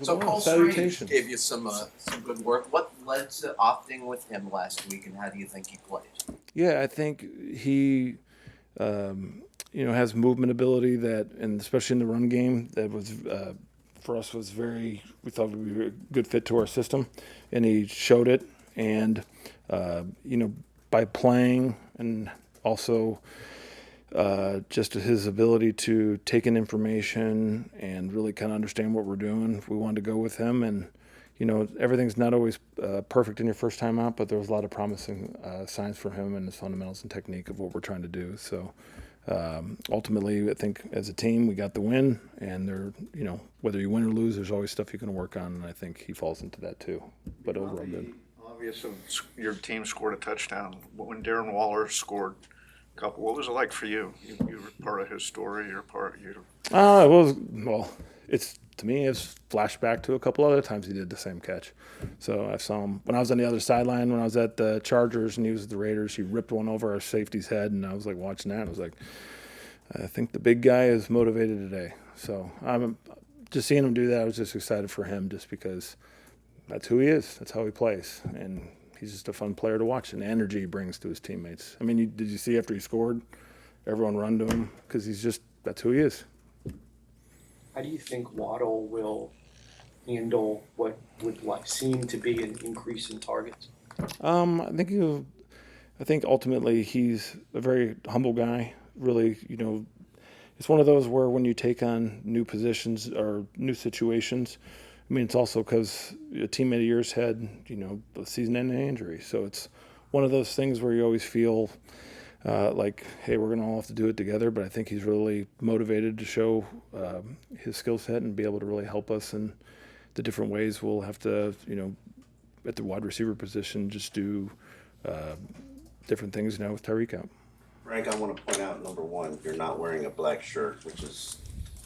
So Well, Paul Strange salutations. gave you some good work. What led to opting with him last week, and how do you think he played? Yeah, I think he, has movement ability that, and especially in the run game, that was for us was very. We thought would be a good fit to our system, and he showed it. And by playing and also just his ability to take in information and really kind of understand what we're doing. We wanted to go with him, and everything's not always perfect in your first time out, but there was a lot of promising signs for him and his fundamentals and technique of what we're trying to do. So ultimately, I think as a team, we got the win, and whether you win or lose, there's always stuff you can work on, and I think he falls into that too. But overall, good. Obvious, your team scored a touchdown. When Darren Waller scored a couple, what was it like for you? You were part of his story. You're part. You. It was well. It's to me, it's flashback to a couple other times he did the same catch. So I saw him when I was on the other sideline when I was at the Chargers and he was at the Raiders. He ripped one over our safety's head, and I was like watching that. I was like, I think the big guy is motivated today. So I'm just seeing him do that. I was just excited for him, just because that's who he is. That's how he plays, and he's just a fun player to watch. And the energy he brings to his teammates. I mean, did you see after he scored, everyone run to him because that's who he is. How do you think Waddle will handle what would seem to be an increase in targets? I think ultimately he's a very humble guy. Really, it's one of those where when you take on new positions or new situations, I mean, it's also because a teammate of yours had, a season-ending injury. So it's one of those things where you always feel like, hey, we're going to all have to do it together. But I think he's really motivated to show his skill set and be able to really help us in the different ways. We'll have to, at the wide receiver position, just do different things now with Tyreek out. Frank, I want to point out, number one, you're not wearing a black shirt, which is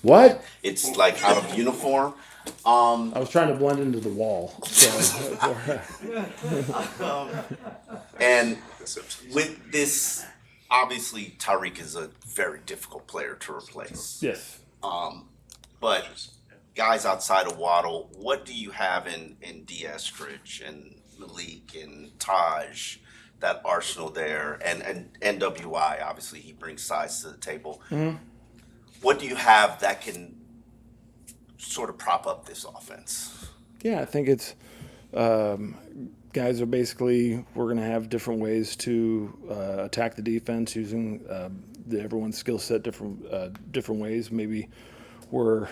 What? it's like out of uniform. I was trying to blend into the wall. And with this, obviously, Tyreek is a very difficult player to replace. Yes. But guys outside of Waddle, what do you have in Diestridge and Malik and Taj, that arsenal there, and NWI, obviously, he brings size to the table. Mm-hmm. What do you have that can sort of prop up this offense? Yeah, I think it's guys are basically we're going to have different ways to attack the defense using everyone's skill set different ways. Maybe we're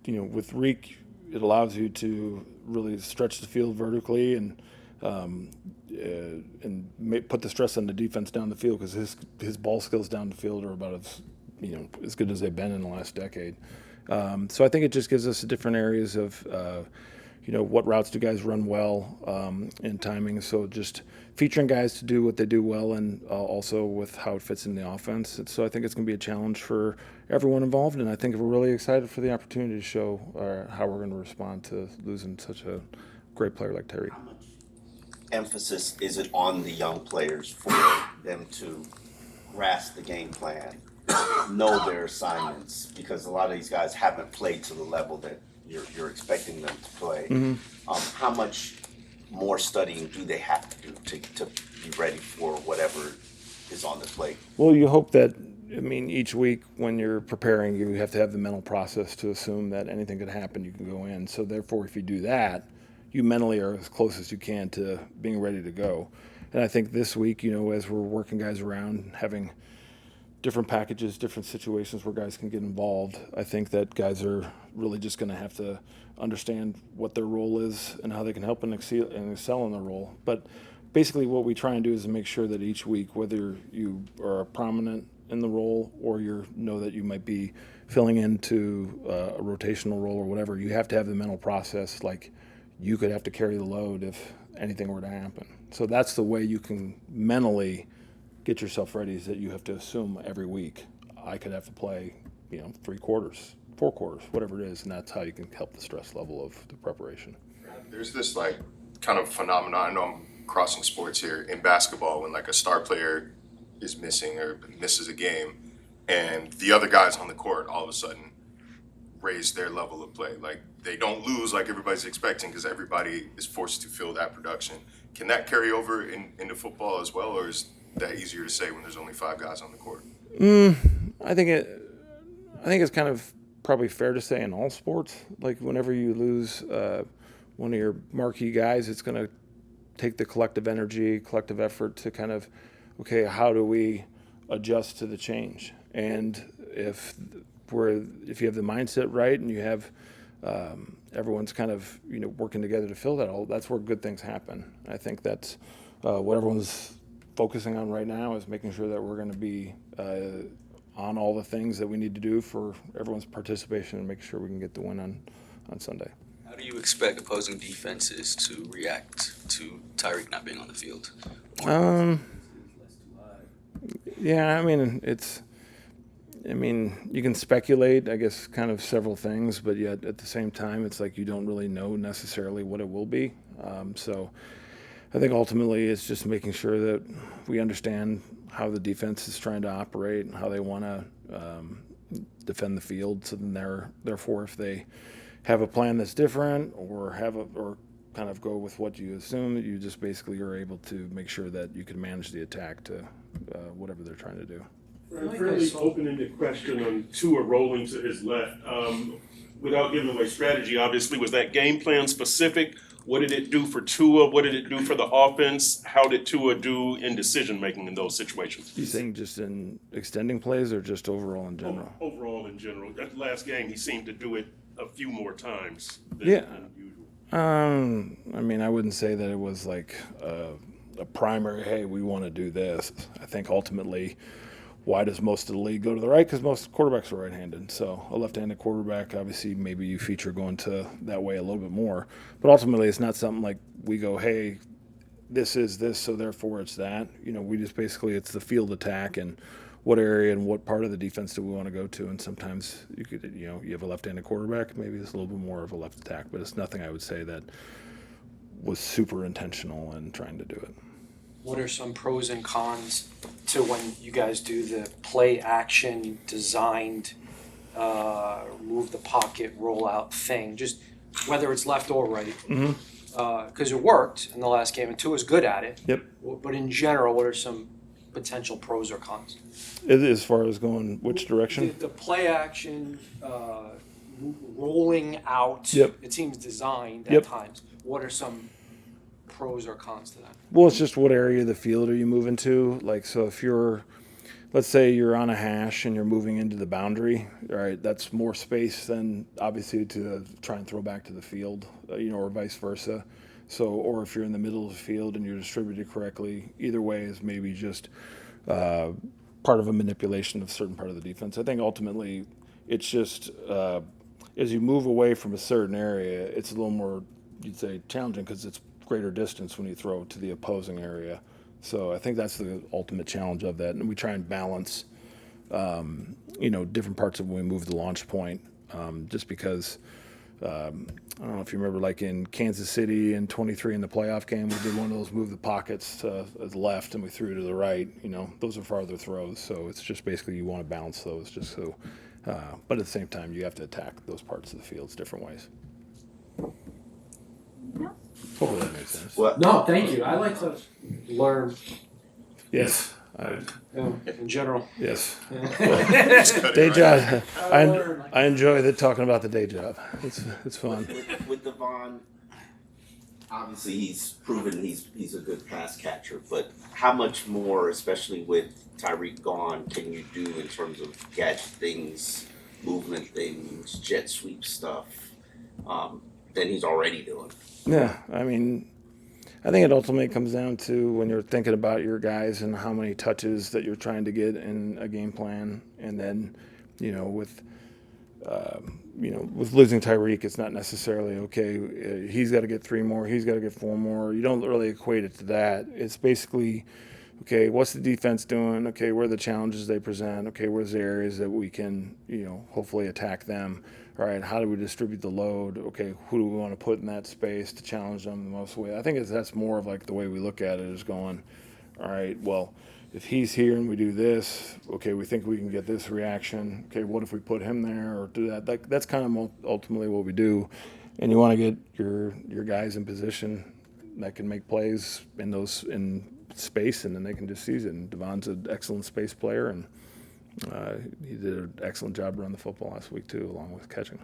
with Reek, it allows you to really stretch the field vertically and put the stress on the defense down the field because his ball skills down the field are about as good as they've been in the last decade. So I think it just gives us different areas of what routes do guys run well in timing. So just featuring guys to do what they do well, and also with how it fits in the offense. So I think it's going to be a challenge for everyone involved, and I think we're really excited for the opportunity to show how we're going to respond to losing such a great player like Terry. How much emphasis is it on the young players for them to grasp the game plan, know their assignments? Because a lot of these guys haven't played to the level that you're expecting them to play. Mm-hmm. How much more studying do they have to do to be ready for whatever is on the plate? Well, you hope that, each week when you're preparing, you have to have the mental process to assume that anything could happen, you can go in. So therefore, if you do that, you mentally are as close as you can to being ready to go. And I think this week, as we're working guys around, having different packages, different situations where guys can get involved, I think that guys are really just going to have to understand what their role is and how they can help and excel in their role. But basically what we try and do is make sure that each week, whether you are prominent in the role or you know that you might be filling into a rotational role or whatever, you have to have the mental process like you could have to carry the load if anything were to happen. So that's the way you can mentally get yourself ready, is that you have to assume every week I could have to play, 3 quarters, 4 quarters, whatever it is, and that's how you can help the stress level of the preparation. There's this kind of phenomenon. I know I'm crossing sports here in basketball when a star player is missing or misses a game, and the other guys on the court all of a sudden raise their level of play. Like they don't lose like everybody's expecting because everybody is forced to fill that production. Can that carry over into football as well, or is that easier to say when there's only 5 guys on the court? I think it's kind of probably fair to say in all sports. Like whenever you lose one of your marquee guys, it's going to take the collective energy, collective effort to kind of, okay, how do we adjust to the change? And if you have the mindset right and you have everyone's kind of working together to fill that hole, that's where good things happen. I think that's what everyone's focusing on right now is making sure that we're going to be on all the things that we need to do for everyone's participation and make sure we can get the win on Sunday. How do you expect opposing defenses to react to Tyreek not being on the field? Yeah, you can speculate, I guess, kind of several things, but yet at the same time, it's like you don't really know necessarily what it will be. So I think ultimately it's just making sure that we understand how the defense is trying to operate and how they want to defend the field. So then therefore, if they have a plan that's different or kind of go with what you assume, that you just basically are able to make sure that you can manage the attack to whatever they're trying to do. Friendly open-ended question on Tua rolling to his left. Without giving away strategy, obviously, was that game plan specific? What did it do for Tua? What did it do for the offense? How did Tua do in decision-making in those situations? You think just in extending plays or just overall in general? Overall in general. That last game, he seemed to do it a few more times than usual. I wouldn't say that it was like a primary, hey, we want to do this. I think ultimately, why does most of the league go to the right? Because most quarterbacks are right-handed. So a left-handed quarterback, obviously, maybe you feature going to that way a little bit more. But ultimately, it's not something like we go, hey, this is this, so therefore it's that. We just basically, it's the field attack and what area and what part of the defense do we want to go to. And sometimes you could, you have a left-handed quarterback, maybe it's a little bit more of a left attack. But it's nothing I would say that was super intentional in trying to do it. What are some pros and cons to when you guys do the play action designed, move the pocket rollout thing? Just whether it's left or right. Because it worked in the last game, and Tua's good at it. Yep. But in general, what are some potential pros or cons? As far as going which direction? The play action, rolling out. Yep. It seems designed Yep. at times. What are some pros or cons to that? Well, it's just what area of the field are you moving to? Like, so if let's say you're on a hash and you're moving into the boundary, all right, that's more space than obviously to try and throw back to the field, or vice versa. So, or if you're in the middle of the field and you're distributed correctly, either way is maybe just part of a manipulation of a certain part of the defense. I think ultimately it's just as you move away from a certain area, it's a little more, you'd say, challenging because it's greater distance when you throw to the opposing area. So I think that's the ultimate challenge of that. And we try and balance, different parts of when we move the launch point, just because, I don't know if you remember, like in Kansas City in 23 in the playoff game, we did one of those move the pockets to the left and we threw to the right. Those are farther throws. So it's just basically you want to balance those just so, but at the same time, you have to attack those parts of the fields different ways. Hopefully that makes sense. Well, No, thank you. I like to learn Yes. in general. Yes. Cut Day it right. job. I enjoy talking about the day job. It's fun. with Devon, obviously he's proven he's a good pass catcher, but how much more, especially with Tyreek gone, can you do in terms of gadget things, movement things, jet sweep stuff, than he's already doing? Yeah, I think it ultimately comes down to when you're thinking about your guys and how many touches that you're trying to get in a game plan, and then, with losing Tyreek, it's not necessarily okay. He's got to get 3 more. He's got to get 4 more. You don't really equate it to that. It's basically, okay, what's the defense doing? Okay, where are the challenges they present? Okay, where's the areas that we can, hopefully attack them? All right, how do we distribute the load? Okay, who do we want to put in that space to challenge them the most way? I think that's more of like the way we look at it is going, all right, well, if he's here and we do this, okay, we think we can get this reaction. Okay, what if we put him there or do that? That's kind of ultimately what we do. And you want to get your guys in position that can make plays in space, and then they can just seize it. And Devon's an excellent space player, and he did an excellent job running the football last week too, along with catching.